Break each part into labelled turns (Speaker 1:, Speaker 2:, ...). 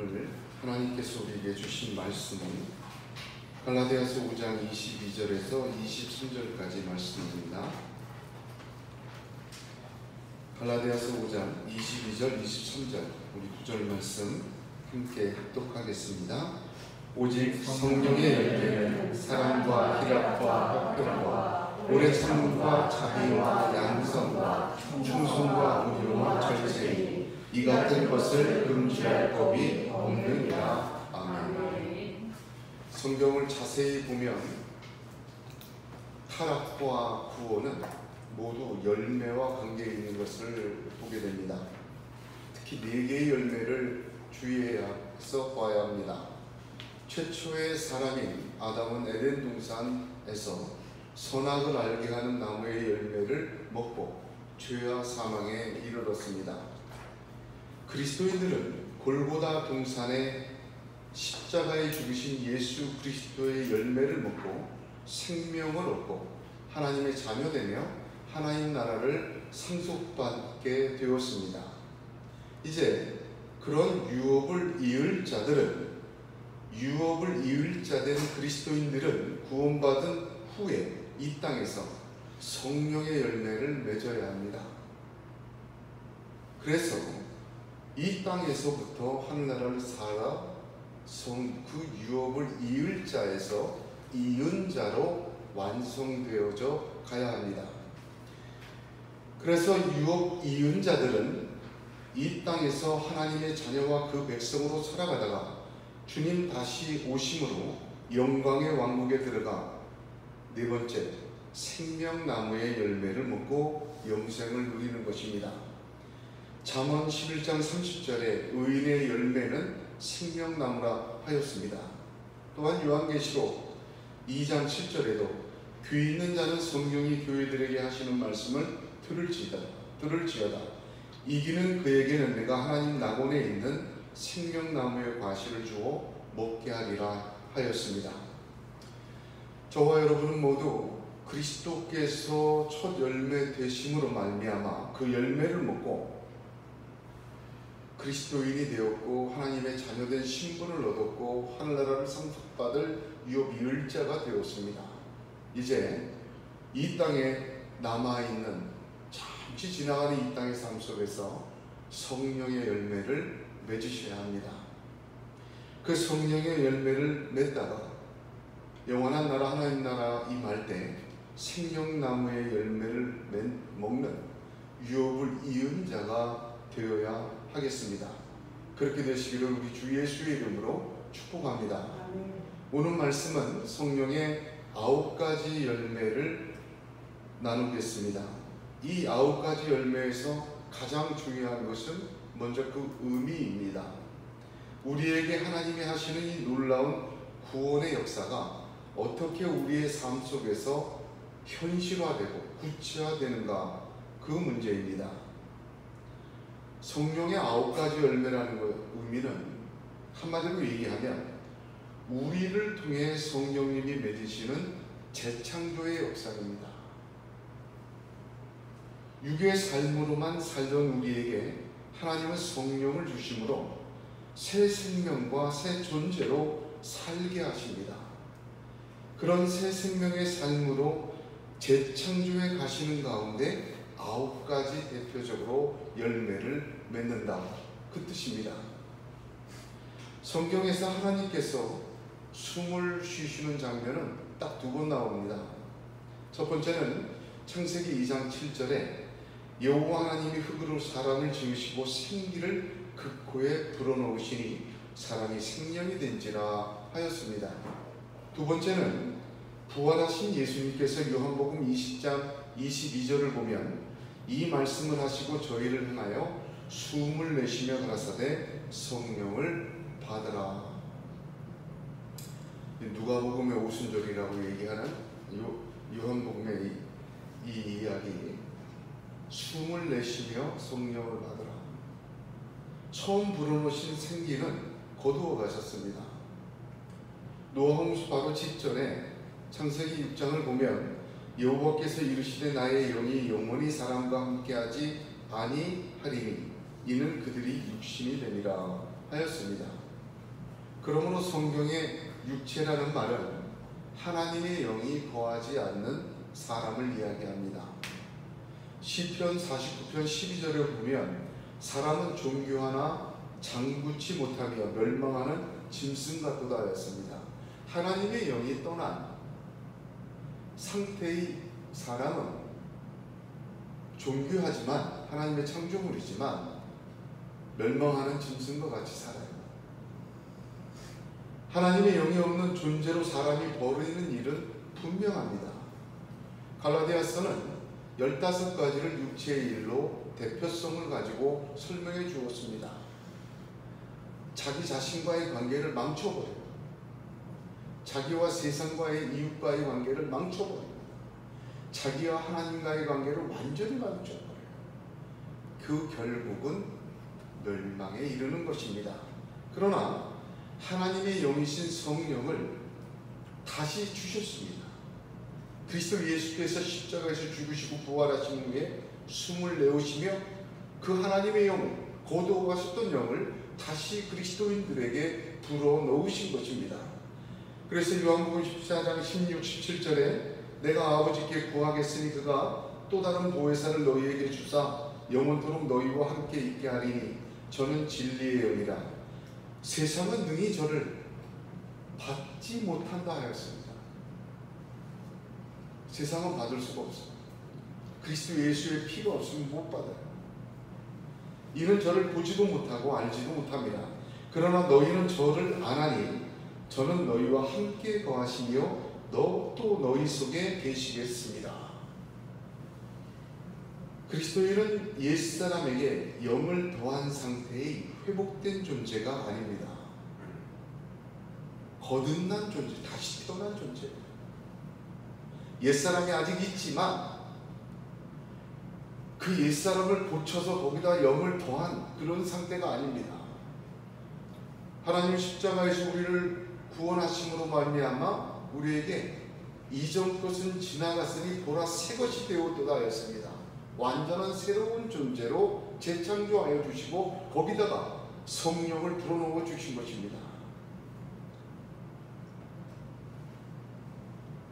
Speaker 1: 오늘 하나님께서 우리에게 주신 말씀은 갈라디아서 5장 22절에서 23절까지 말씀입니다. 갈라디아서 5장 22절, 23절 우리 구절 말씀 함께 합독하겠습니다. 오직 성령의 열매는 사랑과 희락과 화평과 오래 참음과 자비와 양선과 충성과 온유와 절제니 이 같은 것을 금지할 법이 없느니라. 아멘. 성경을 자세히 보면 타락과 구원은 모두 열매와 관계 있는 것을 보게 됩니다. 특히 4개의 열매를 주의해서 봐야 합니다. 최초의 사람인 아담은 에덴 동산에서 선악을 알게 하는 나무의 열매를 먹고 죄와 사망에 이르렀습니다. 그리스도인들은 골고다 동산에 십자가에 죽으신 예수 그리스도의 열매를 먹고 생명을 얻고 하나님의 자녀되며 하나님 나라를 상속받게 되었습니다. 이제 그런 유업을 이을 자된 그리스도인들은 구원받은 후에 이 땅에서 성령의 열매를 맺어야 합니다. 그래서 이 땅에서부터 하늘나라를 살아 그 유업을 이을 자에서 이은 자로 완성되어져 가야 합니다. 그래서 유업 이은 자들은 이 땅에서 하나님의 자녀와 그 백성으로 살아가다가 주님 다시 오심으로 영광의 왕국에 들어가 4번째 생명나무의 열매를 먹고 영생을 누리는 것입니다. 잠언 11장 30절에 의인의 열매는 생명나무라 하였습니다. 또한 요한계시록 2장 7절에도 귀 있는 자는 성령이 교회들에게 하시는 말씀을 들을지어다. 이기는 그에게는 내가 하나님 낙원에 있는 생명나무의 과실을 주어 먹게 하리라 하였습니다. 저와 여러분은 모두 그리스도께서 첫 열매 되심으로 말미암아 그 열매를 먹고 그리스도인이 되었고 하나님의 자녀된 신분을 얻었고 하늘나라를 상속받을 유업 이을 자가 되었습니다. 이제 이 땅에 남아있는 잠시 지나가는 이 땅의 삶 속에서 성령의 열매를 맺으셔야 합니다. 그 성령의 열매를 맺다가 영원한 나라 하나님 나라 임할 때 생명나무의 열매를 먹는 유업을 이은 자가 되어야 하겠습니다. 그렇게 되시기를 우리 주 예수의 이름으로 축복합니다. 오늘 말씀은 성령의 9가지 열매를 나누겠습니다. 이 9가지 열매에서 가장 중요한 것은 먼저 그 의미입니다. 우리에게 하나님이 하시는 이 놀라운 구원의 역사가 어떻게 우리의 삶 속에서 현실화되고 구체화되는가, 그 문제입니다. 성령의 9가지 열매라는 의미는 한마디로 얘기하면 우리를 통해 성령님이 맺으시는 재창조의 역사입니다. 육의 삶으로만 살던 우리에게 하나님은 성령을 주심으로 새 생명과 새 존재로 살게 하십니다. 그런 새 생명의 삶으로 재창조해 가시는 가운데 9가지 대표적으로 열매를 맺는다, 그 뜻입니다. 성경에서 하나님께서 숨을 쉬시는 장면은 딱 2번 나옵니다. 첫 번째는 창세기 2장 7절에 여호와 하나님이 흙으로 사람을 지으시고 생기를 그 코에 불어넣으시니 사람이 생명이 된지라 하였습니다. 두 번째는 부활하신 예수님께서 요한복음 20장 22절을 보면 이 말씀을 하시고 저희를 향하여 숨을 내쉬며 가라사대 성령을 받으라. 누가복음의 오순절이라고 얘기하는 요한복음의 이 이야기, 숨을 내쉬며 성령을 받으라. 처음 불어넣으신 생기는 거두어 가셨습니다. 노아 홍수 바로 직전에 창세기 6장을 보면 여호와께서 이르시되 나의 영이 영원히 사람과 함께하지 아니하리니 이는 그들이 육신이 되니라 하였습니다. 그러므로 성경의 육체라는 말은 하나님의 영이 거하지 않는 사람을 이야기합니다. 시편 49편 12절에 보면 사람은 존귀하나 장구치 못하며 멸망하는 짐승 같도다 하였습니다. 하나님의 영이 떠난 상태의 사람은 존귀하지만 하나님의 창조물이지만 멸망하는 짐승과 같이 살아요. 하나님의 영이 없는 존재로 사람이 벌이는 일은 분명합니다. 갈라디아서는 15가지를 육체의 일로 대표성을 가지고 설명해 주었습니다. 자기 자신과의 관계를 망쳐버려요. 자기와 세상과의 이웃과의 관계를 망쳐버려요. 자기와 하나님과의 관계를 완전히 망쳐버려요. 그 결국은 멸망에 이르는 것입니다. 그러나 하나님의 영이신 성령을 다시 주셨습니다. 그리스도 예수께서 십자가에서 죽으시고 부활하신 후에 숨을 내어시며 그 하나님의 영을, 거두어 가셨던 영을 다시 그리스도인들에게 불어넣으신 것입니다. 그래서 요한복음 14장 16, 17절에 내가 아버지께 구하겠으니 그가 또 다른 보혜사를 너희에게 주사 영원토록 너희와 함께 있게 하리니 저는 진리의 영이라. 세상은 능히 저를 받지 못한다 하였습니다. 세상은 받을 수가 없습니다. 그리스도 예수의 피가 없으면 못 받아요. 이는 저를 보지도 못하고 알지도 못합니다. 그러나 너희는 저를 아나니 저는 너희와 함께 거하시며 또 너희 속에 계시겠습니다. 그리스도인은 옛사람에게 영을 더한 상태의 회복된 존재가 아닙니다. 거듭난 존재, 다시 태어난 존재입니다. 옛사람이 아직 있지만 그 옛사람을 고쳐서 거기다 영을 더한 그런 상태가 아닙니다. 하나님 십자가에서 우리를 구원하심으로 말미암아 우리에게 이전 것은 지나갔으니 보라 새 것이 되었도다 하였습니다. 완전한 새로운 존재로 재창조하여 주시고 거기다가 성령을 불어넣어 주신 것입니다.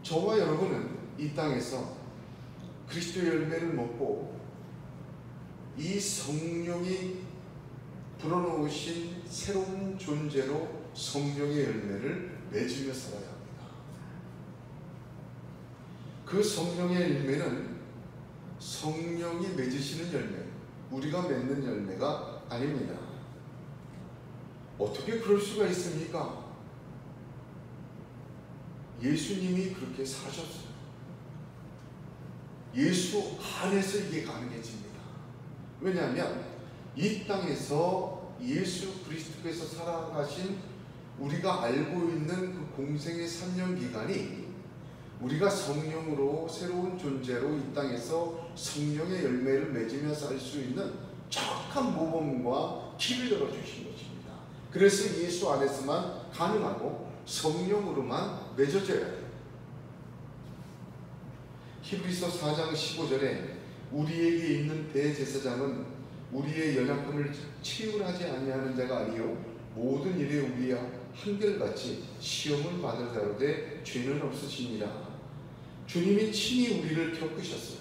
Speaker 1: 저와 여러분은 이 땅에서 그리스도의 열매를 먹고 이 성령이 불어넣으신 새로운 존재로 성령의 열매를 맺으며 살아야 합니다. 그 성령의 열매는 성령이 맺으시는 열매, 우리가 맺는 열매가 아닙니다. 어떻게 그럴 수가 있습니까? 예수님이 그렇게 사셨어요. 예수 안에서 이게 가능해집니다. 왜냐하면 이 땅에서 예수 그리스도께서 살아가신 우리가 알고 있는 그 공생의 3년 기간이 우리가 성령으로 새로운 존재로 이 땅에서 성령의 열매를 맺으며 살 수 있는 정확한 모범과 길을 열어주신 것입니다. 그래서 예수 안에서만 가능하고 성령으로만 맺어져야 해요. 히브리서 4장 15절에 우리에게 있는 대제사장은 우리의 연약함을 치유하지 아니하는 자가 아니요 모든 일에 우리와 한결같이 시험을 받을 자로되 죄는 없으시니라. 주님이 친히 우리를 겪으셨어요.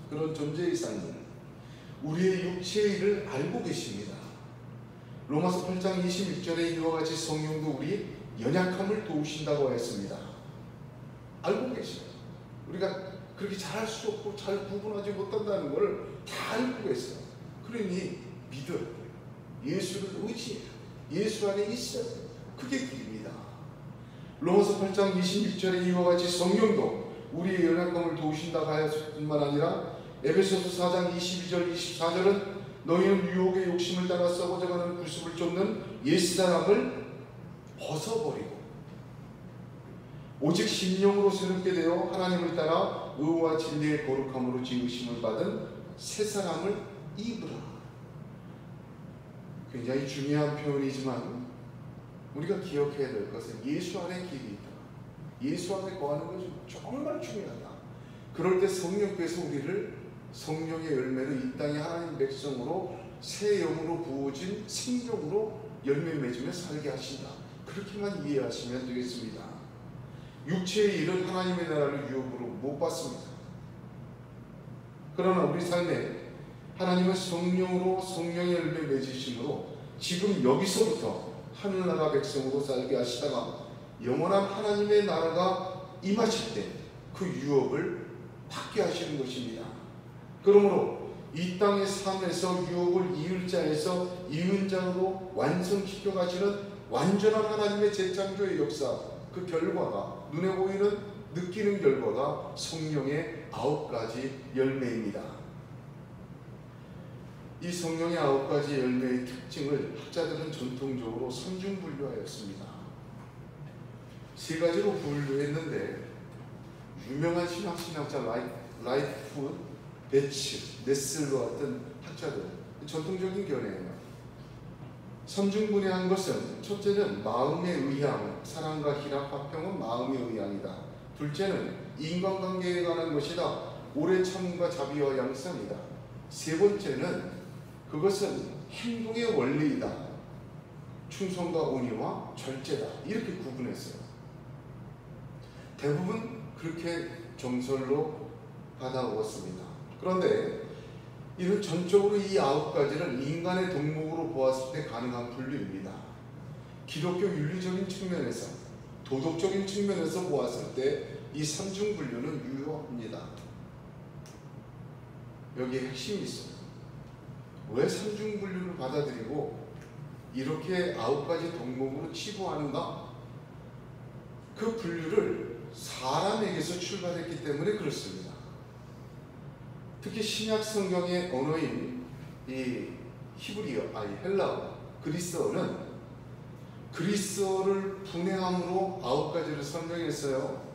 Speaker 1: 그런 존재의 삶을 우리의 육체의 일을 알고 계십니다. 로마서 8장 26절에 이와 같이 성령도 우리 연약함을 도우신다고 했습니다. 알고 계셔요. 우리가 그렇게 잘할 수 없고 잘 구분하지 못한다는 걸 다 알고 계세요. 그러니 믿어요. 예수를 의지해요. 예수 안에 있어요. 그게 길입니다. 로마서 8장 26절에 이와 같이 성령도 우리의 연약함을 도우신다고 하였을 뿐만 아니라 에베소서 4장 22절 24절은 너희는 유혹의 욕심을 따라 썩어져가는 구습을 쫓는 옛사람을 벗어버리고 오직 심령으로 새롭게 되어 하나님을 따라 의와 진리의 거룩함으로 지으심을 받은 새 사람을 입으라. 굉장히 중요한 표현이지만 우리가 기억해야 될 것은 예수 안에 길이 있다. 예수 안에 거하는 것이 정말 중요하다. 그럴 때 성령께서 우리를 성령의 열매로 이 땅의 하나님 백성으로 새 영으로 부어진 생명으로 열매 맺으며 살게 하신다. 그렇게만 이해하시면 되겠습니다. 육체의 일은 하나님의 나라를 유업으로 못 받습니다. 그러나 우리 삶에 하나님은 성령으로 성령의 열매 맺으심으로 지금 여기서부터 하늘나라 백성으로 살게 하시다가 영원한 하나님의 나라가 임하실 때 그 유업을 받게 하시는 것입니다. 그러므로 이 땅의 삶에서 유업을 이을 자에서 이은 자로 완성시켜 가시는 완전한 하나님의 재창조의 역사, 그 결과가 눈에 보이는 느끼는 결과가 성령의 9가지 열매입니다. 이 성령의 9가지 열매의 특징을 학자들은 전통적으로 3중 분류하였습니다. 3가지로 분류했는데 유명한 신학자 라이프, 베츠, 네슬러 같은 학자들 전통적인 견해예요. 3중 분해한 것은 첫째는 마음의 의향, 사랑과 희락, 화평은 마음의 의향이다. 둘째는 인간관계에 관한 것이다. 오래 참음과 자비와 양선이다. 세 번째는 그것은 행동의 원리이다. 충성과 온유와 절제다. 이렇게 구분했어요. 대부분 그렇게 정설로 받아오었습니다. 그런데 이는 전적으로 이 9가지를 인간의 덕목으로 보았을 때 가능한 분류입니다. 기독교 윤리적인 측면에서, 도덕적인 측면에서 보았을 때 이 3중 분류는 유효합니다. 여기에 핵심이 있어요. 왜 3중 분류를 받아들이고 이렇게 9가지 덕목으로 치부하는가? 그 분류를 사람에게서 출발했기 때문에 그렇습니다. 특히 신약 성경의 언어인 이 히브리어, 헬라어, 그리스어는 그리스어를 분해함으로 9가지를 설명했어요.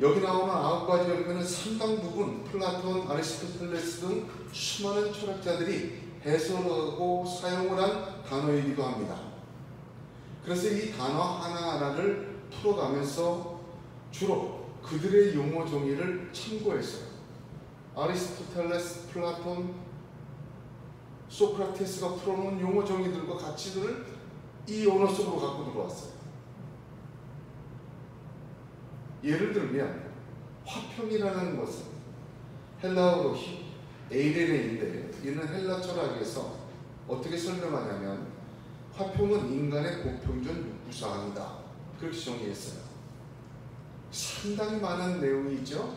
Speaker 1: 여기 나오는 9가지 열매는 상당 부분 플라톤, 아리스토텔레스 등 수많은 철학자들이 해설하고 사용을 한 단어이기도 합니다. 그래서 이 단어 하나하나를 풀어가면서 주로 그들의 용어 정의를 참고했어요. 아리스토텔레스, 플라톤, 소크라테스가 풀어놓은 용어 정의들과 가치들을 이 언어 속으로 갖고 들어왔어요. 예를 들면 화평이라는 것은 헬라어로 에이레네인데 이는 헬라 철학에서 어떻게 설명하냐면 화평은 인간의 고평전 육구사항이다. 그렇게 정의했어요. 상당히 많은 내용이 있죠.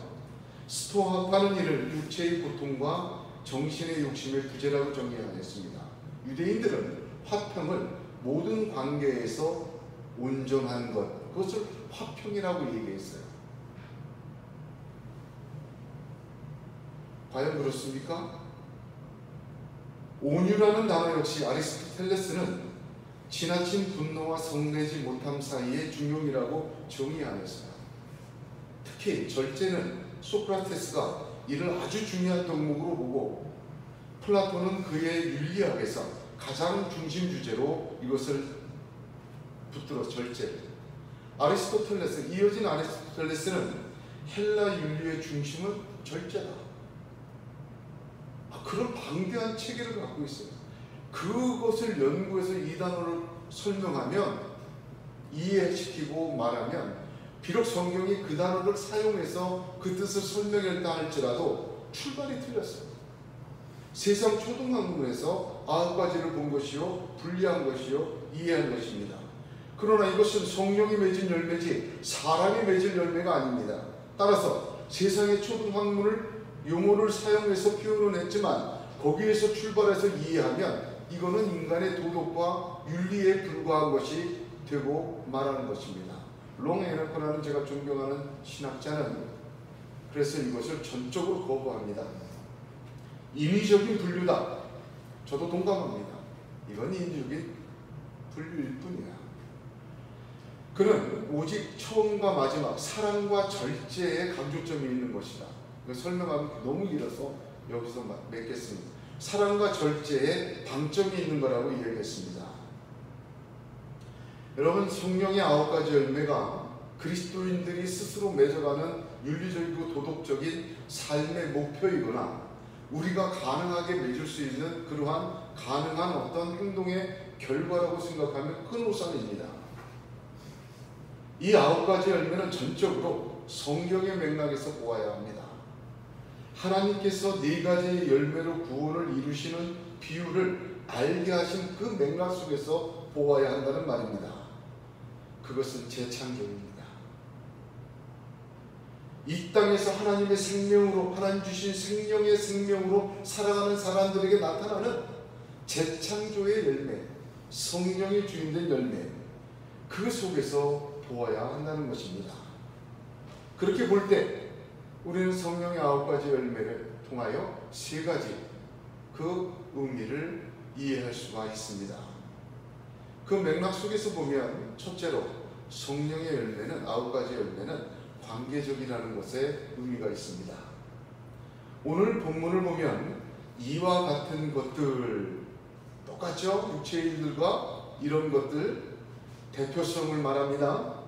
Speaker 1: 스토아파는 이를 육체의 고통과 정신의 욕심의 부재라고 정의하였습니다. 유대인들은 화평을 모든 관계에서 온전한 것, 그것을 화평이라고 얘기했어요. 과연 그렇습니까? 온유라는 단어 역시 아리스토텔레스는 지나친 분노와 성내지 못함 사이의 중용이라고 정의하였어요. 특히 절제는 소크라테스가 이를 아주 중요한 덕목으로 보고 플라톤은 그의 윤리학에서 가장 중심 주제로 이것을 붙들어 절제를. 이어진 아리스토텔레스는 헬라 윤리의 중심은 절제다. 그런 방대한 체계를 갖고 있어요. 그것을 연구해서 이 단어를 설명하면, 이해시키고 말하면, 비록 성경이 그 단어를 사용해서 그 뜻을 설명했다 할지라도 출발이 틀렸어요. 세상 초등학문에서 9가지를 본 것이요, 분리한 것이요, 이해한 것입니다. 그러나 이것은 성령이 맺은 열매지 사람이 맺은 열매가 아닙니다. 따라서 세상의 초등학문을 용어를 사용해서 표현은 했지만 거기에서 출발해서 이해하면 이거는 인간의 도덕과 윤리에 불과한 것이 되고 말하는 것입니다. 롱에너커라는 제가 존경하는 신학자는 그래서 이것을 전적으로 거부합니다. 인위적인 분류다. 저도 동감합니다. 이건 인위적인 분류일 뿐이야. 그는 오직 처음과 마지막 사랑과 절제에 강조점이 있는 것이다. 설명하면 너무 길어서 여기서 맺겠습니다. 사랑과 절제에 방점이 있는 거라고 이야기했습니다. 여러분, 성령의 9가지 열매가 그리스도인들이 스스로 맺어가는 윤리적이고 도덕적인 삶의 목표이거나 우리가 가능하게 맺을 수 있는 그러한 가능한 어떤 행동의 결과라고 생각하면 큰 오산입니다. 이 9가지 열매는 전적으로 성경의 맥락에서 보아야 합니다. 하나님께서 4가지의 열매로 구원을 이루시는 비유를 알게 하신 그 맥락 속에서 보아야 한다는 말입니다. 그것은 재창조입니다. 이 땅에서 하나님의 생명으로, 하나님 주신 생명의 생명으로 살아가는 사람들에게 나타나는 재창조의 열매, 성령의 주인된 열매, 그 속에서 보아야 한다는 것입니다. 그렇게 볼 때 우리는 성령의 9가지 열매를 통하여 3가지 그 의미를 이해할 수가 있습니다. 그 맥락 속에서 보면 첫째로 성령의 열매는 9가지 열매는 관계적이라는 것에 의미가 있습니다. 오늘 본문을 보면 이와 같은 것들, 똑같죠? 육체의 일들과 이런 것들 대표성을 말합니다.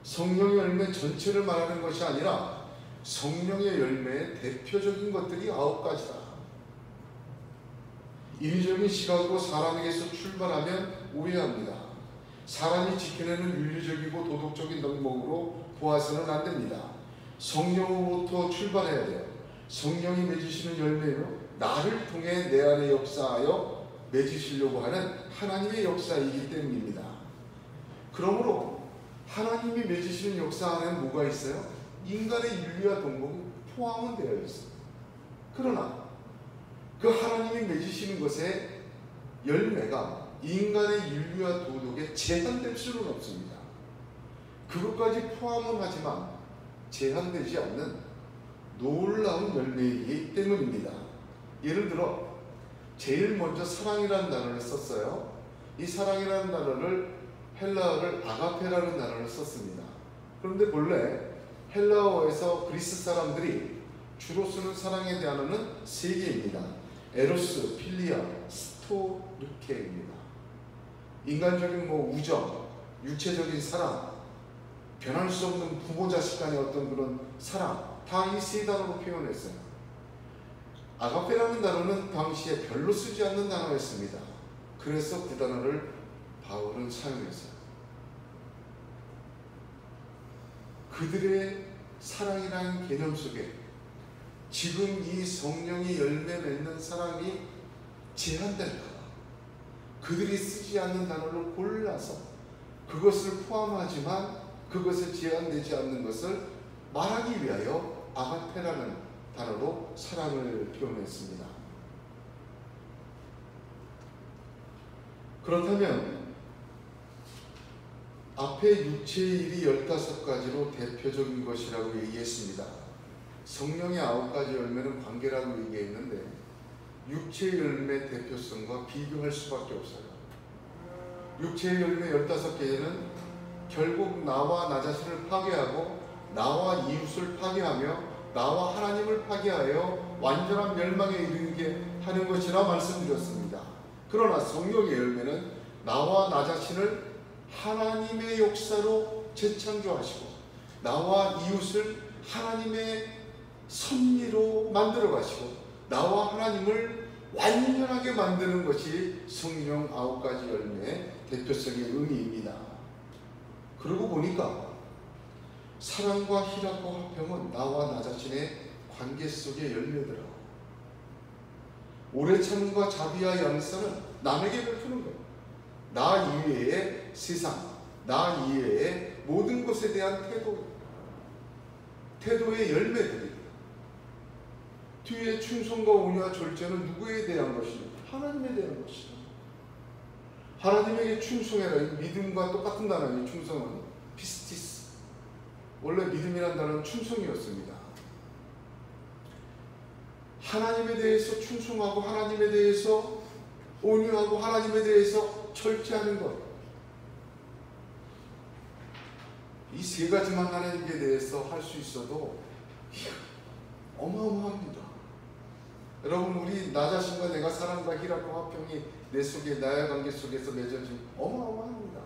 Speaker 1: 성령의 열매 전체를 말하는 것이 아니라 성령의 열매의 대표적인 것들이 9가지다. 인위적인 시각으로 사람에게서 출발하면 오해합니다. 사람이 지켜내는 윤리적이고 도덕적인 덕목으로 보아서는 안 됩니다. 성령으로부터 출발해야 돼요. 성령이 맺으시는 열매요, 나를 통해 내 안에 역사하여 맺으시려고 하는 하나님의 역사이기 때문입니다. 그러므로 하나님이 맺으시는 역사 안에는 뭐가 있어요? 인간의 윤리와 덕목이 포함은 되어 있어요. 그러나 그 하나님이 맺으시는 것의 열매가 인간의 윤리와 도덕에 제한될 수는 없습니다. 그것까지 포함은 하지만 제한되지 않는 놀라운 열매이기 때문입니다. 예를 들어 제일 먼저 사랑이라는 단어를 썼어요. 이 사랑이라는 단어를 헬라어를 아가페라는 단어를 썼습니다. 그런데 본래 헬라어에서 그리스 사람들이 주로 쓰는 사랑의 단어는 3개입니다. 에로스, 필리아, 스토르케입니다. 인간적인 우정, 육체적인 사랑, 변할 수 없는 부모 자식 간의 어떤 그런 사랑, 다 이 3단어로 표현했어요. 아가페라는 단어는 당시에 별로 쓰지 않는 단어였습니다. 그래서 그 단어를 바울은 사용했어요. 그들의 사랑이라는 개념 속에 지금 이 성령이 열매 맺는 사랑이 제한될까 봐 그들이 쓰지 않는 단어를 골라서 그것을 포함하지만 그것에 제한되지 않는 것을 말하기 위하여 아가페라는 단어로 사랑을 표현했습니다. 그렇다면 앞에 육체의 일이 15가지로 대표적인 것이라고 얘기했습니다. 성령의 9가지 열매는 관계라고 얘기했는데 육체의 열매 대표성과 비교할 수밖에 없어요. 육체의 열매 15개는 결국 나와 나 자신을 파괴하고 나와 이웃을 파괴하며 나와 하나님을 파괴하여 완전한 멸망에 이르게 하는 것이라 말씀드렸습니다. 그러나 성령의 열매는 나와 나 자신을 하나님의 역사로 재창조하시고 나와 이웃을 하나님의 섭리로 만들어 가시고 나와 하나님을 완전하게 만드는 것이 성령 9가지 열매의 대표적인 의미입니다. 그러고 보니까 사랑과 희락과 화평은 나와 나 자신의 관계 속의 열매더라고. 오래 참음과 자비와 양선은 남에게 베푸는 거예요. 나 이외의 세상, 나 이외의 모든 것에 대한 태도의 열매들이. 뒤에 충성과 온유와 절제는 누구에 대한 것이냐? 하나님에 대한 것이다. 하나님에게 충성해라. 믿음과 똑같은 단어니 충성은 피스티스. 원래 믿음이란 단어는 충성이었습니다. 하나님에 대해서 충성하고 하나님에 대해서 온유하고 하나님에 대해서 절제하는 것. 이 3가지만 하나님에 대해서 할 수 있어도 어마어마합니다. 여러분, 우리 나 자신과 내가 사랑과 희락과 화평이 내 속에 나의 관계 속에서 맺어진 어마어마합니다.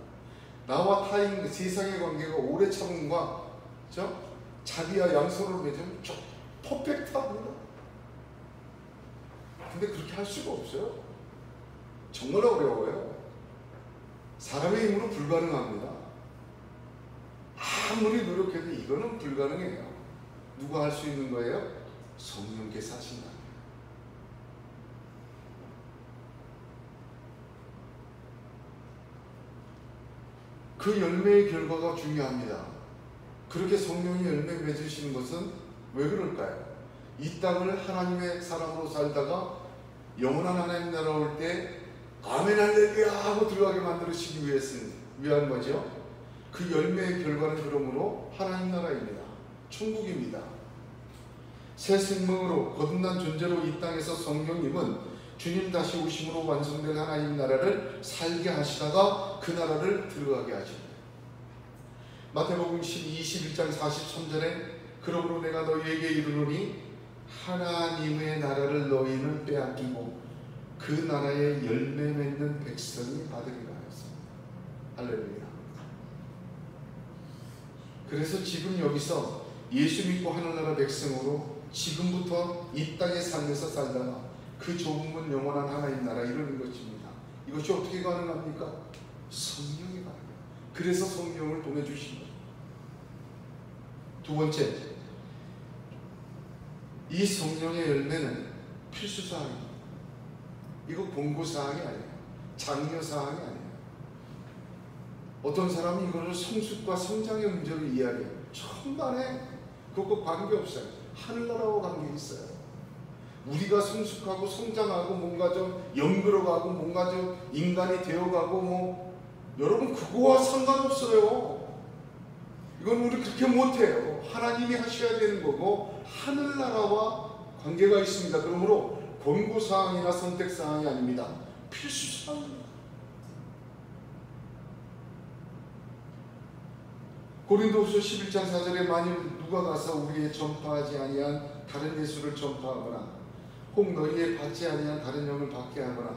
Speaker 1: 나와 타인 세상의 관계가 오래 참음과 자비와 양선으로 맺으면 좀 퍼펙트합니다. 근데 그렇게 할 수가 없어요. 정말 어려워요. 사람의 힘으로 불가능합니다. 아무리 노력해도 이거는 불가능해요. 누가 할 수 있는 거예요? 성령께서 하신다. 그 열매의 결과가 중요합니다. 그렇게 성령이 열매 맺으시는 것은 왜 그럴까요? 이 땅을 하나님의 사람으로 살다가 영원한 하나님 나라 올 때 아멘 할렐루야 하고 들어가게 만들어주시기 위한 거죠. 그 열매의 결과는 그러므로 하나님 나라입니다. 천국입니다. 새 생명으로 거듭난 존재로 이 땅에서 성령님은 주님 다시 오심으로 완성될 하나님 나라를 살게 하시다가 그 나라를 들어가게 하십니다. 마태복음 21장 43절에 그러므로 내가 너희에게 이르노니 하나님의 나라를 너희는 빼앗기고 그 나라의 열매 맺는 백성이 받으리라 했습니다. 할렐루야. 그래서 지금 여기서 예수 믿고 하늘나라 백성으로 지금부터 이 땅의 삶에서 살다가 그 좁은 문 영원한 하나님 나라 이루는 것입니다. 이것이 어떻게 가능합니까? 성령이 가능합니다. 그래서 성령을 보내주신 거예요. 두 번째, 이 성령의 열매는 필수사항입니다. 이거 공고사항이 아니에요. 장려사항이 아니에요. 어떤 사람이 이거를 성숙과 성장의 문제로 이야기해요. 천만에 그것과 관계없어요. 하늘나라와 관계있어요. 우리가 성숙하고 성장하고 뭔가 좀 연결어가고 뭔가 좀 인간이 되어가고 여러분 그거와 상관없어요. 이건 우리 그렇게 못해요. 하나님이 하셔야 되는 거고 하늘나라와 관계가 있습니다. 그러므로 권고사항이나 선택사항이 아닙니다. 필수사항입니다. 고린도후서 11장 4절에 만일 누가 가서 우리의 전파하지 아니한 다른 예수를 전파하거나 혹 너희의 받지 아니한 다른 영을 받게 하거나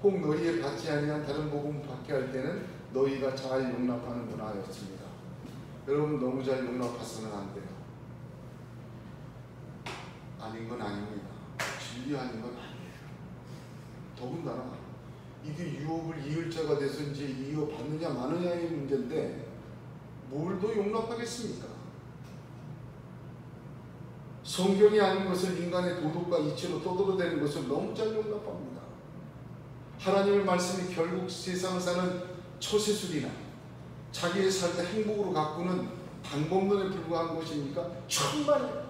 Speaker 1: 혹 너희의 받지 아니한 다른 복음을 받게 할 때는 너희가 잘 용납하는구나 하였습니다. 여러분 너무 잘 용납해서는 안 돼요. 아닌 건 아닙니다. 진리 아닌 건 아니에요. 더군다나 이게 유업을 이을 자가 돼서 이제 이어받느냐 마느냐의 문제인데 뭘 더 용납하겠습니까? 성경이 아닌 것을 인간의 도덕과 이치로 떠들어대는 것을 너무 잘 용납합니다. 하나님의 말씀이 결국 세상 사는 처세술이나 자기의 삶의 행복으로 가꾸는 방법론에 불과한 것입니까? 정말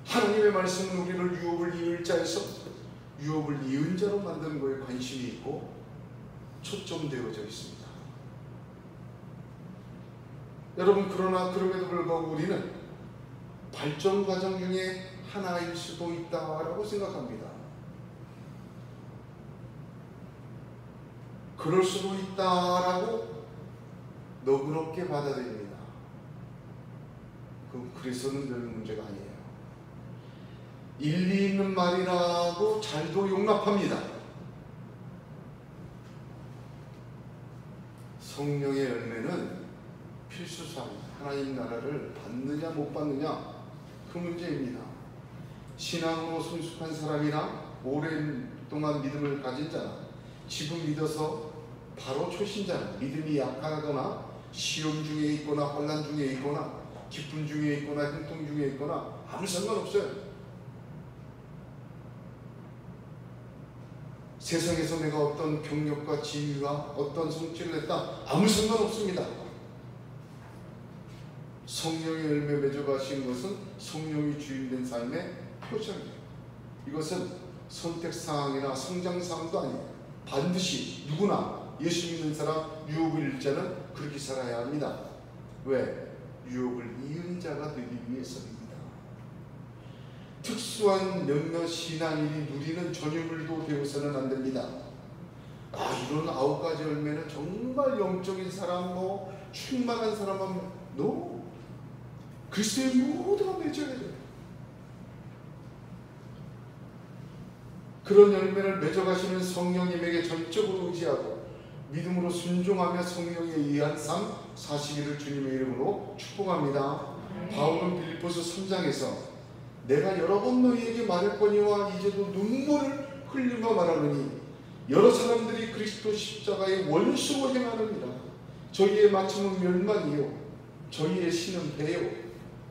Speaker 1: 하나님의 말씀은 우리를 유업을 이을 자에서 유업을 이은 자로 만드는 것에 관심이 있고 초점되어져 있습니다. 여러분 그러나 그럼에도 불구하고 우리는 발전 과정 중에 하나일 수도 있다라고 생각합니다. 그럴 수도 있다라고 너그럽게 받아들입니다. 그래서는 늘 문제가 아니에요. 일리 있는 말이라고 잘도 용납합니다. 성령의 열매는 필수사항, 하나님 나라를 받느냐 못 받느냐 그 문제입니다. 신앙으로 성숙한 사람이나 오랜 동안 믿음을 가진 자나 지금 믿어서 바로 초신자나 믿음이 약하거나 시험 중에 있거나 환난 중에 있거나 기쁨 중에 있거나 형통 중에 있거나 아무 상관없어요. 세상에서 내가 어떤 경력과 지위와 어떤 성취를 했다 아무 상관없습니다. 성령의 열매 맺어가신 것은 성령이 주인된 삶의 표정이에요. 이것은 선택사항이나 성장사항도 아니에요. 반드시 누구나 예수 믿는 사람 유업을 잃은 자는 그렇게 살아야 합니다. 왜? 유업을 이은 자가 되기 위해서입니다. 특수한 몇몇 신앙인이 누리는 전유물도 되어서는 안 됩니다. 이런 9가지 열매는 정말 영적인 사람, 충만한 사람은 그리스도의 모두가 맺어야 돼요. 그런 열매를 맺어가시는 성령님에게 전적으로 의지하고 믿음으로 순종하며 성령에 의한 삶 사시기를 주님의 이름으로 축복합니다. 바울은 빌립보서 3장에서 내가 여러 번 너희에게 말했거니와 이제도 눈물을 흘리며 말하느니 여러 사람들이 그리스도 십자가의 원수로 행하느니라. 저희의 마침은 멸망이요 저희의 신은 배요.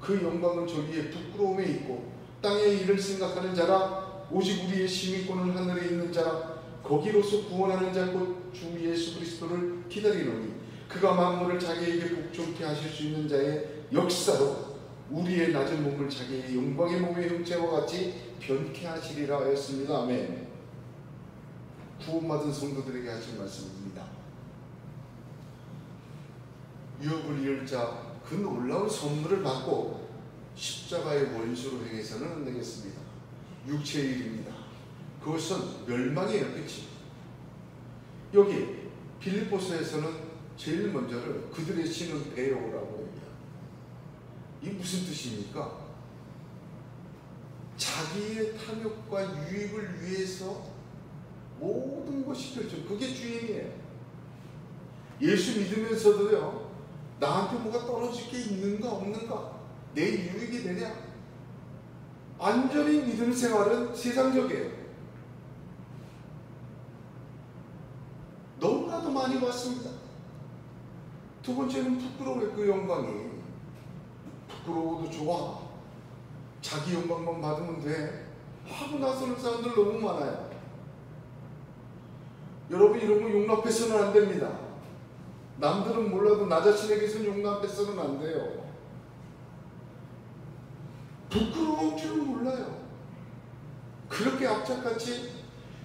Speaker 1: 그 영광은 저희의 부끄러움에 있고 땅의 일을 생각하는 자라 오직 우리의 시민권은 하늘에 있는 자라 거기로서 구원하는 자 곧 주 예수 그리스도를 기다리노니 그가 만물을 자기에게 복종케 하실 수 있는 자의 역사로 우리의 낮은 몸을 자기의 영광의 몸의 형체와 같이 변케 하시리라 하였습니다. 아멘. 구원받은 성도들에게 하신 말씀입니다. 유업을 이을 자 그 놀라운 선물을 받고 십자가의 원수로 행해서는 안 되겠습니다. 육체의 일입니다. 그것은 멸망이에요. 끝이. 여기 빌립보서에서는 제일 먼저를 그들의 신은 배요라고 합니다. 이게 무슨 뜻입니까? 자기의 탐욕과 유익을 위해서 모든 것이 결정. 그게 주인이에요. 예수 믿으면서도요, 나한테 뭐가 떨어질 게 있는가 없는가, 내 유익이 되냐. 완전히 믿음 생활은 세상적이에요. 너무나도 많이 봤습니다. 두 번째는 부끄러워요. 그 영광이. 부끄러워도 좋아. 자기 영광만 받으면 돼 하고 나서는 사람들 너무 많아요. 여러분, 이런 거 용납해서는 안 됩니다. 남들은 몰라도 나 자신에게서는 용납해서는 안 돼요. 부끄러울 줄은 몰라요. 그렇게 악착같이,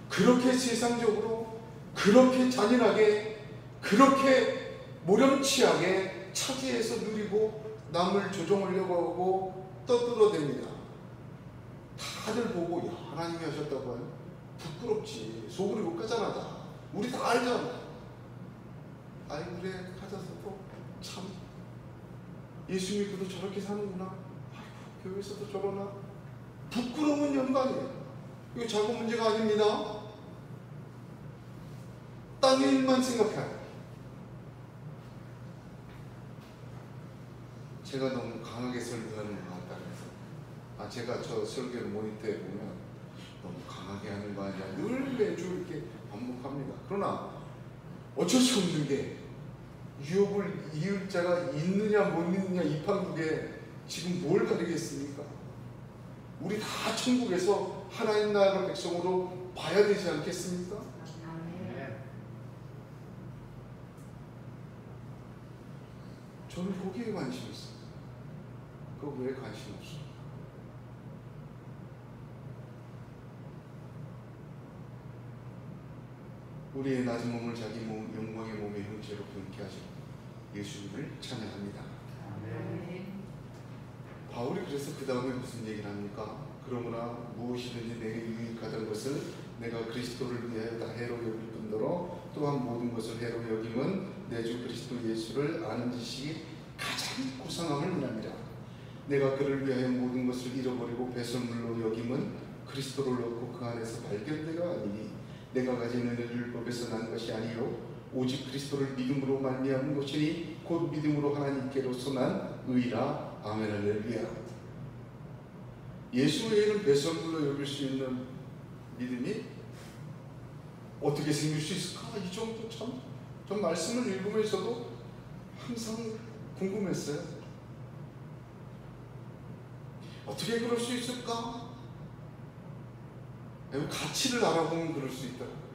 Speaker 1: 그렇게 세상적으로, 그렇게 잔인하게, 그렇게 모렴치하게 차지해서 누리고 남을 조종하려고 하고 떠들어댑니다. 다들 보고, 야, 하나님이 하셨다고 해요? 부끄럽지. 속으로 욕하잖아. 다. 우리 다 알잖아. 아이, 그래, 가져서도 참 예수 믿고도 저렇게 사는구나. 아이고, 교회에서도 저러나. 부끄러운 영광이에요. 이거 작은 문제가 아닙니다. 땅의 일만 생각해요. 제가 너무 강하게 설교하는 것 같다 그래서, 제가 저 설교를 모니터에 보면 너무 강하게 하는 거 아니야. 늘 매주 이렇게 반복합니다. 그러나 어쩔 수 없는 게, 유업을 이을 자가 있느냐 못 있느냐 이 판국에 지금 뭘 가리겠습니까? 우리 다 천국에서 하나님 나라 백성으로 봐야 되지 않겠습니까? 저는 거기에 관심이 있어요. 그거 왜 관심 없어요? 우리의 낮은 몸을 자기 영광의 몸의 형체로 변케 하신 예수님을 찬양합니다. 바울이 그래서 그 다음에 무슨 얘기를 합니까? 그러므나 무엇이든지 내게 유익하던 것을 내가 그리스도를 위하여 다 해로 여길 뿐더러 또한 모든 것을 해로 여김은 내 주 그리스도 예수를 아는 지식이 가장 고상함을 인함이라. 내가 그를 위하여 모든 것을 잃어버리고 배설물로 여김은 그리스도를 얻고 그 안에서 발견되가 아니니 내가 가진 은혜를 율법에서 난 것이 아니요 오직 그리스도를 믿음으로 말미암은 것이니 곧 믿음으로 하나님께로서 난 의라. 아멘. 할렐루야. 예수 외에는 배설물로 여길 수 있는 믿음이 어떻게 생길 수 있을까? 이 정도 전 말씀을 읽으면서도 항상 궁금했어요. 어떻게 그럴 수 있을까? 가치를 알아보면 그럴 수 있더라고요.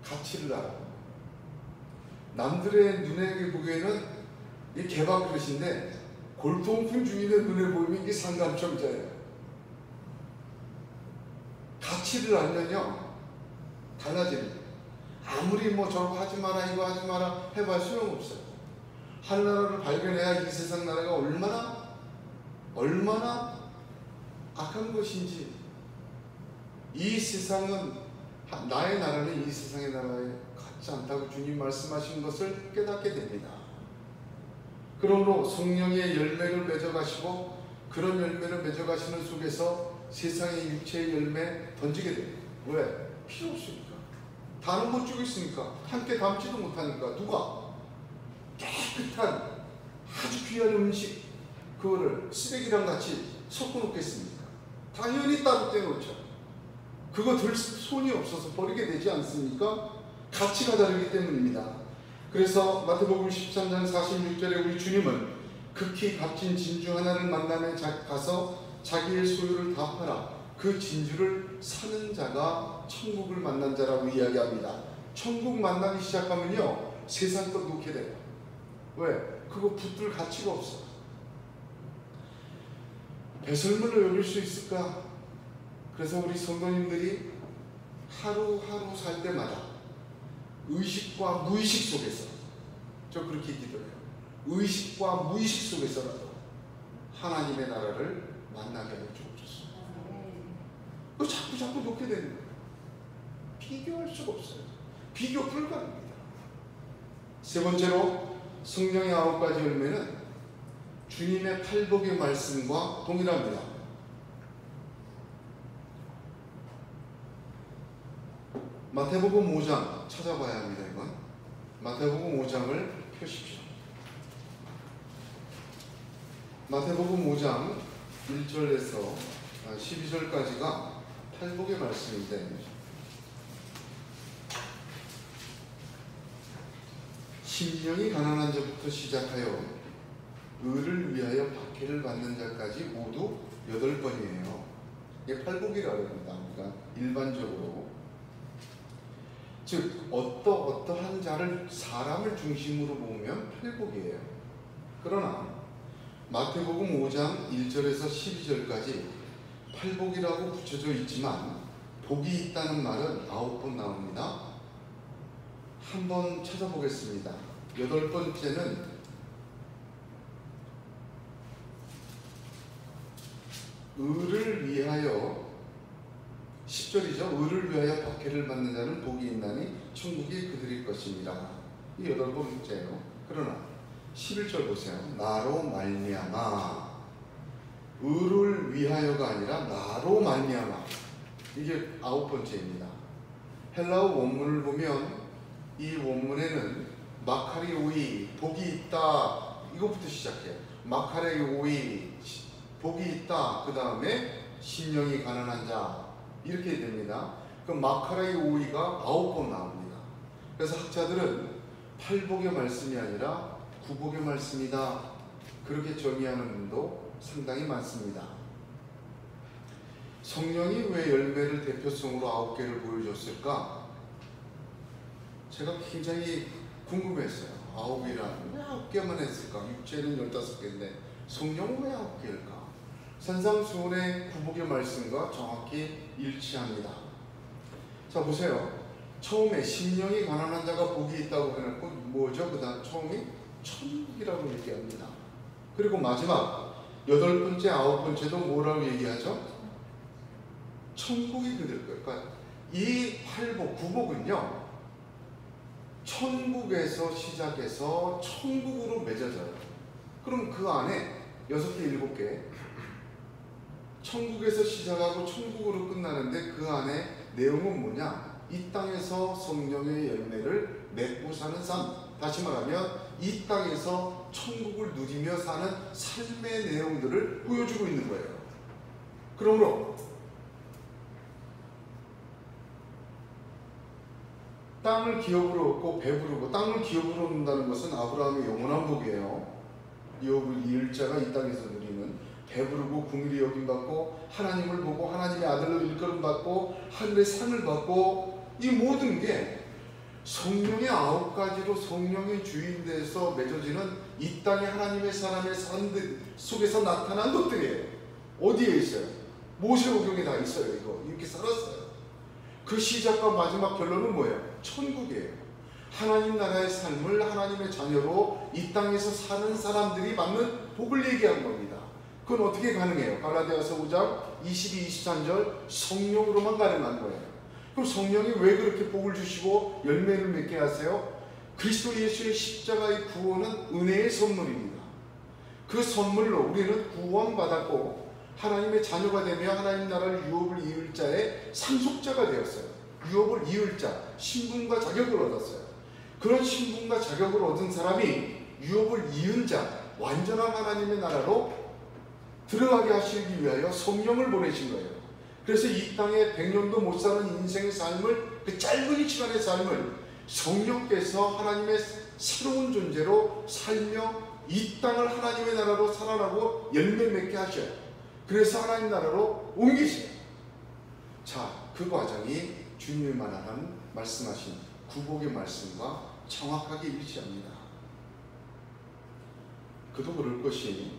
Speaker 1: 가치를 알아보면. 남들의 눈에 보기에는 이 개밥 그릇인데 골동품 주인의 눈에 보이면 이게 상감청자예요. 가치를 알면요 달라집니다. 아무리 뭐 저거 하지 마라 이거 하지 마라 해봐야 소용없어요. 하나를 발견해야 이 세상 나라가 얼마나 악한 것인지, 이 세상은, 나의 나라는 이 세상의 나라에 같지 않다고 주님 말씀하신 것을 깨닫게 됩니다. 그러므로 성령의 열매를 맺어가시고 그런 열매를 맺어가시는 속에서 세상의 육체의 열매 던지게 됩니다. 왜? 필요 없으니까. 다른 못 주고 있으니까. 함께 담지도 못하니까. 누가? 깨끗한 아주 귀한 음식 그거를 쓰레기랑 같이 섞어 놓겠습니까? 당연히 따로 떼놓죠. 그거 들 손이 없어서 버리게 되지 않습니까? 가치가 다르기 때문입니다. 그래서 마태복음 13장 46절에 우리 주님은 극히 값진 진주 하나를 만나면 가서 자기의 소유를 다 팔아 그 진주를 사는 자가 천국을 만난 자라고 이야기합니다. 천국 만나기 시작하면요, 세상 것 놓게 돼요. 왜? 그거 붙들 가치가 없어. 배설물로 여길 수 있을까? 그래서 우리 성도님들이 하루하루 살 때마다 의식과 무의식 속에서, 저 그렇게 기도해요. 의식과 무의식 속에서라도 하나님의 나라를 만나게 하여 주옵소서. 또 자꾸 놓게 되는 거예요. 비교할 수가 없어요. 비교 불가합니다. 세 번째로 성령의 9가지 열매는 주님의 팔복의 말씀과 동일합니다. 마태복음 5장 찾아봐야 합니다. 이건 마태복음 5장을 펴십시오. 마태복음 5장 1절에서 12절까지가 팔복의 말씀인데, 심령이 가난한 자부터 시작하여 의를 위하여 박해를 받는 자까지 모두 8번이에요. 이게 팔복이라고 합니다. 그러니까 일반적으로, 즉 어떠한 자를, 사람을 중심으로 보면 팔복이에요. 그러나 마태복음 5장 1절에서 12절까지 팔복이라고 붙여져 있지만 복이 있다는 말은 9번 나옵니다. 한번 찾아보겠습니다. 8번째는 의를 위하여, 10절이죠. 의를 위하여 박해를 받는 자는 복이 있나니 천국이 그들일 것입니다. 이 8번째예요. 그러나 11절 보세요. 나로 말미암아, 의를 위하여가 아니라 나로 말미암아, 이게 9번째입니다. 헬라어 원문을 보면 이 원문에는 마카리오이, 복이 있다, 이것부터 시작해요. 마카리오이, 복이 있다, 그 다음에 심령이 가난한 자, 이렇게 됩니다. 그럼 마카리오이가 9번 나옵니다. 그래서 학자들은 팔복의 말씀이 아니라 구복의 말씀이다, 그렇게 정의하는 분도 상당히 많습니다. 성령이 왜 열매를 대표성으로 9개를 보여줬을까? 제가 굉장히 궁금했어요. 9이라는 왜 9개만 했을까? 육체는 15개인데 성령은 왜 9개일까? 산상수훈의 구복의 말씀과 정확히 일치합니다. 자, 보세요. 처음에 심령이 가난한 자가 복이 있다고 해놓고 뭐죠? 그 다음 처음이 천국이라고 얘기합니다. 그리고 마지막 8번째, 9번째도 뭐라고 얘기하죠? 천국이 그들 거예요. 그러니까 이 팔복, 구복은요, 천국에서 시작해서 천국으로 맺어져요. 그럼 그 안에 6개, 7개, 천국에서 시작하고 천국으로 끝나는데 그 안에 내용은 뭐냐? 이 땅에서 성령의 열매를 맺고 사는 삶, 다시 말하면 이 땅에서 천국을 누리며 사는 삶의 내용들을 보여주고 있는 거예요. 그러므로 땅을 기업으로 얻고 배부르고, 땅을 기업으로 얻는다는 것은 아브라함의 영원한 복이에요. 유업을 이을 자가 이 땅에서 누리는, 배부르고 궁일이 여김받고 하나님을 보고 하나님의 아들로 일컬음받고 하늘의 상을 받고, 이 모든 게 성령의 9가지로 성령의 주인돼서 맺어지는 이 땅의 하나님의 사람의 사람들 속에서 나타난 것들이에요. 어디에 있어요? 모세오경에 다 있어요. 이거 이렇게 살았어요. 그 시작과 마지막 결론은 뭐예요? 천국이에요. 하나님 나라의 삶을 하나님의 자녀로 이 땅에서 사는 사람들이 받는 복을 얘기한 겁니다. 그건 어떻게 가능해요? 갈라디아서 5장 22, 23절 성령으로만 가능한 거예요. 그럼 성령이 왜 그렇게 복을 주시고 열매를 맺게 하세요? 그리스도 예수의 십자가의 구원은 은혜의 선물입니다. 그 선물로 우리는 구원받았고 하나님의 자녀가 되며 하나님 나라를 유업을 이을 자의 상속자가 되었어요. 유업을 이을 자, 신분과 자격을 얻었어요. 그런 신분과 자격을 얻은 사람이 유업을 이은 자, 완전한 하나님의 나라로 들어가게 하시기 위하여 성령을 보내신 거예요. 그래서 이 땅에 100년도 못 사는 인생의 삶을, 그 짧은 이 시간의 삶을 성령께서 하나님의 새로운 존재로 살며 이 땅을 하나님의 나라로 살아나고 열매 맺게 하셔요. 그래서 하나님 나라로 옮기세요. 자, 그 과정이 주님의 말씀하신 구복의 말씀과 정확하게 일치합니다. 그도 그럴 것이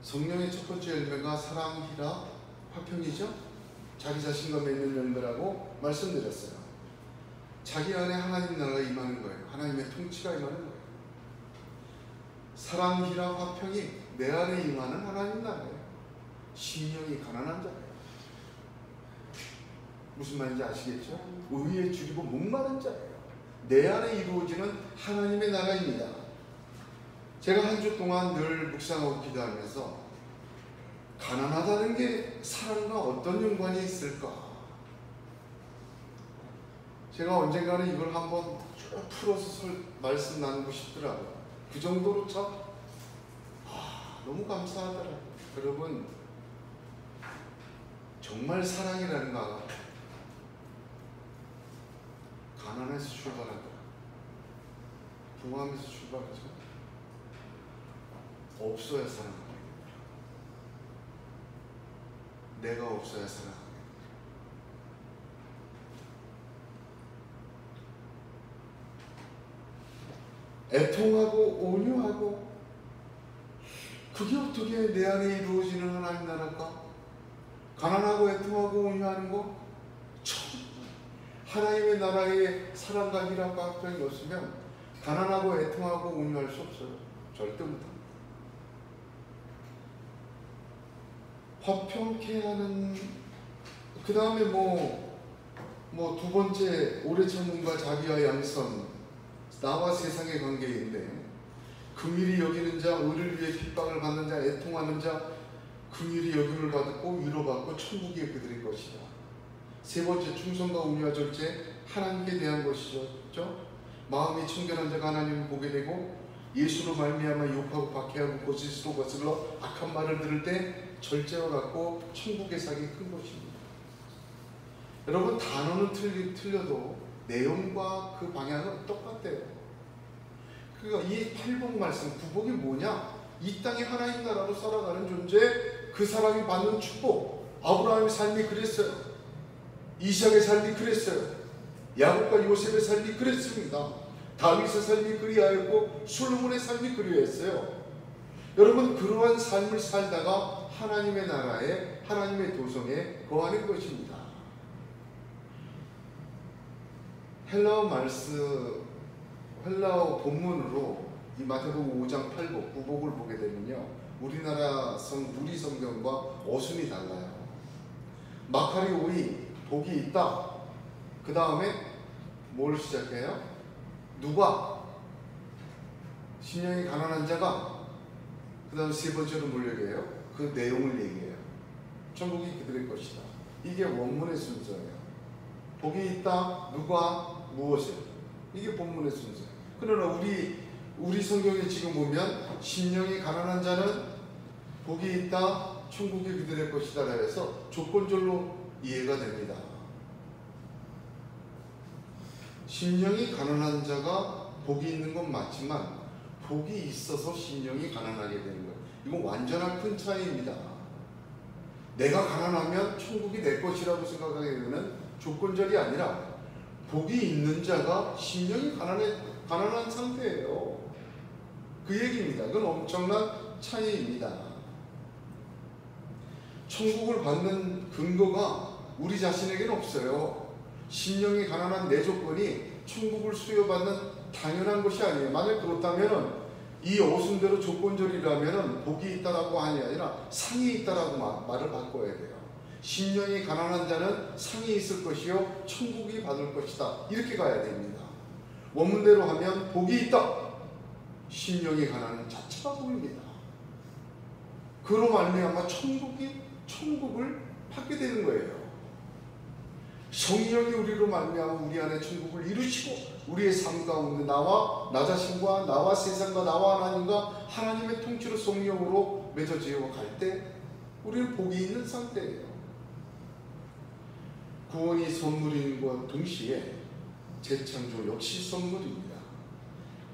Speaker 1: 성령의 첫 번째 열매가 사랑, 희락, 화평이죠. 자기 자신과 맺는 열매라고 말씀드렸어요. 자기 안에 하나님 나라가 임하는 거예요. 하나님의 통치가 임하는 거예요. 사랑, 희락, 화평이 내 안에 임하는 하나님 나라예요. 심령이 가난한 자예요. 무슨 말인지 아시겠죠? 의에 줄이고 목마른 자예요. 내 안에 이루어지는 하나님의 나라입니다. 제가 한 주 동안 늘 묵상하고 기도하면서 가난하다는 게 사랑과 어떤 연관이 있을까? 제가 언젠가는 이걸 한번 쭉 풀어서 말씀 나누고 싶더라고요. 그 정도로 참 너무 감사하더라고요. 여러분, 정말 사랑이라는 거 가난해서 출발하더라. 부모하면서 출발하죠. 없어야 사랑합니다. 내가 없어야 사랑합니다. 애통하고 온유하고, 그게 어떻게 내 안에 이루어지는 하나님 나라일까? 가난하고 애통하고 온유하는 거 하나님의 나라에 사랑과 희락과 화평이 없으면 가난하고 애통하고 온유할 수 없어요. 절대 못합니다. 화평케 하는, 그 다음에 두 번째 오래 참음과 자비와 양선, 나와 세상의 관계인데, 긍휼히 여기는 자, 의를 위해 핍박을 받는 자, 애통하는 자, 긍휼히 여김을 받고 위로받고 천국이 그들의 것이다. 세 번째, 충성과 온유와 절제, 하나님께 대한 것이죠. 마음이 청결한 자가 하나님을 보게 되고, 예수로 말미암아 욕하고 박해하고 거짓으로 거슬러 악한 말을 들을 때 절제와 같고 천국의 sak이 큰 것입니다. 여러분, 단어는 틀려도 내용과 그 방향은 똑같아요. 그러니까 이 팔복 말씀, 구복이 뭐냐? 이 땅에 하나님 나라로 살아가는 존재, 그 사람이 받는 축복. 아브라함의 삶이 그랬어요. 이삭의 삶이 그랬어요. 야곱과 요셉의 삶이 그랬습니다. 다윗의 삶이 그리하였고 솔로몬의 삶이 그리하였어요. 여러분, 그러한 삶을 살다가 하나님의 나라에, 하나님의 도성에 거하는 것입니다. 헬라어 본문으로 이 마태복음 5장 8복, 9복을 보게 되면요, 우리 성경과 어순이 달라요. 마카리 5이 복이 있다. 그 다음에 뭘 시작해요? 누가? 심령이 가난한 자가. 그 다음 세 번째로 뭘 얘기해요? 그 내용을 얘기해요. 천국이 그들의 것이다. 이게 원문의 순서예요. 복이 있다. 누가? 무엇을? 이게 본문의 순서예요. 그러나 우리 성경에 지금 보면 심령이 가난한 자는 복이 있다. 천국이 그들의 것이다. 해서 조건절로 이해가 됩니다. 심령이 가난한 자가 복이 있는 건 맞지만 복이 있어서 심령이 가난하게 되는 거예요. 이건 완전한 큰 차이입니다. 내가 가난하면 천국이 내 것이라고 생각하게 되는 조건절이 아니라 복이 있는 자가 심령이 가난한 상태예요. 그 얘기입니다. 그건 엄청난 차이입니다. 천국을 받는 근거가 우리 자신에게는 없어요. 심령이 가난한 내 조건이 천국을 수여받는 당연한 것이 아니에요. 만약 그렇다면 이 어순대로 조건절이라면 복이 있다라고 하니 아니라 상이 있다라고 말을 바꿔야 돼요. 심령이 가난한 자는 상이 있을 것이요 천국이 받을 것이다. 이렇게 가야 됩니다. 원문대로 하면 복이 있다. 심령이 가난한 자체가 복입니다. 그로 말미암아 천국을 받게 되는 거예요. 성령이 우리로 말미암아 우리 안에 천국을 이루시고 우리의 삶 가운데 나 자신과 나와 세상과 나와 하나님과 하나님의 통치로 성령으로 맺어지어 갈 때 우리는 복이 있는 상태예요. 구원이 선물인 것 동시에 재창조 역시 선물입니다.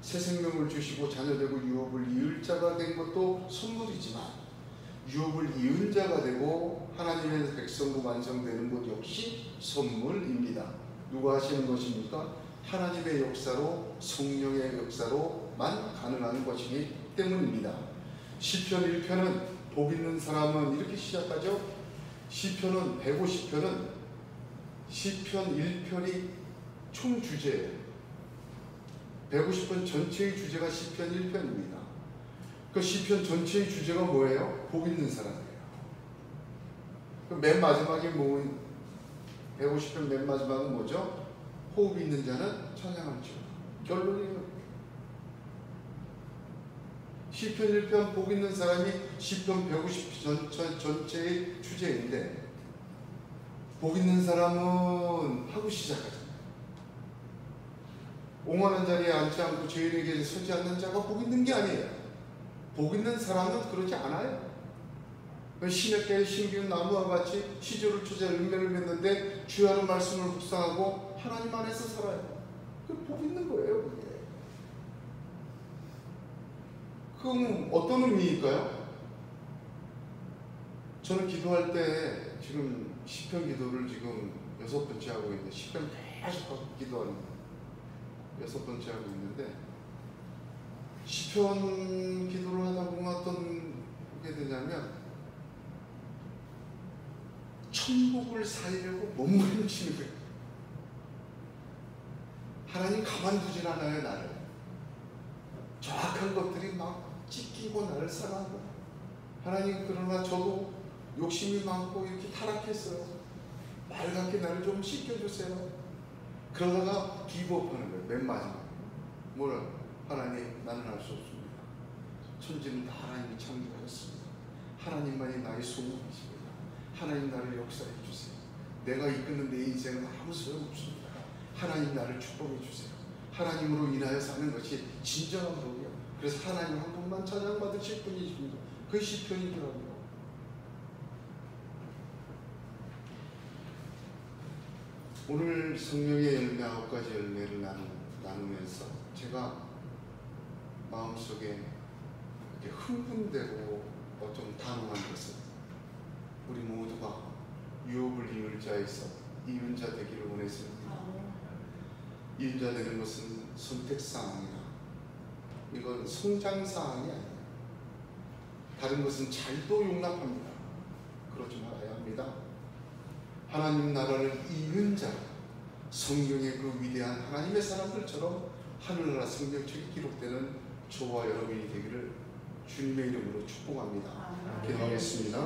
Speaker 1: 새 생명을 주시고 자녀되고 유업을 이을 자가 된 것도 선물이지만 유업을 이은 자가 되고 하나님의 백성으로 완성되는 것 역시 선물입니다. 누가 하시는 것입니까? 하나님의 역사로, 성령의 역사로만 가능한 것이기 때문입니다. 시편 1편은 복 있는 사람은 이렇게 시작하죠. 시편은 150편은 시편 1편이 총 주제예요. 150편 전체의 주제가 시편 1편입니다. 그 시편 전체의 주제가 뭐예요? 복 있는 사람이에요. 맨 마지막에 뭐 150편 맨 마지막은 뭐죠? 호흡 있는 자는 찬양할지어다. 결론이에요. 시편 1편 복 있는 사람이 시편 150편 전체의 주제인데 복 있는 사람은 하고 시작하잖아요. 옹호하는 자리에 앉지 않고 죄인에게 서지 않는 자가 복 있는 게 아니에요. 복 있는 사람은 그러지 않아요. 시냇가에 심기운 나무와 같이 시조를 찾아 열매를 맺는데 주야는 말씀을 묵상하고 하나님 안에서 살아요. 그 복 있는 거예요. 그게. 그럼 어떤 의미일까요? 저는 기도할 때 지금 시편 기도를 지금 6번째 하고 있는데 시편 계속 기도하는 거예요. 6번째 하고 있는데 시편 기도를 하다 보면 어떤 게 되냐면 천국을 살려고 몸부림치는 거예요. 하나님 가만두질 않아요. 나를 정확한 것들이 막 찢기고 나를 사랑하고 하나님 그러나 저도 욕심이 많고 이렇게 타락했어요. 말같게 나를 좀 씻겨주세요. 그러다가 기부업하는 거예요. 맨 마지막에 뭐라 하나님 나는 할 수 없습니다. 천지는 다 하나님이 창조하셨습니다. 하나님만이 나의 소원이십니다. 하나님 나를 역사해 주세요. 내가 이끄는 내 인생은 아무 소용없습니다. 하나님 나를 축복해 주세요. 하나님으로 인하여 사는 것이 진정한 복이요. 그래서 하나님 한 분만 찬양받으실 분이십니다. 그 시편이더라고요. 오늘 성령의 열매 9가지 열매를 나누면서 제가 마음속에 이렇게 흥분되고 좀 단호한 것은 우리 모두가 유업을 이을 자에서 이은 자 되기를 원했습니다. 이은 자 되는 것은 선택사항이나 이건 성장사항이 아니에요. 다른 것은 잘도 용납합니다. 그러지 말아야 합니다. 하나님 나라를 이은 자, 성경의 그 위대한 하나님의 사람들처럼 하늘나라 성경책에 기록되는 저와 여러분이 되기를 주님의 이름으로 축복합니다. 기도하겠습니다.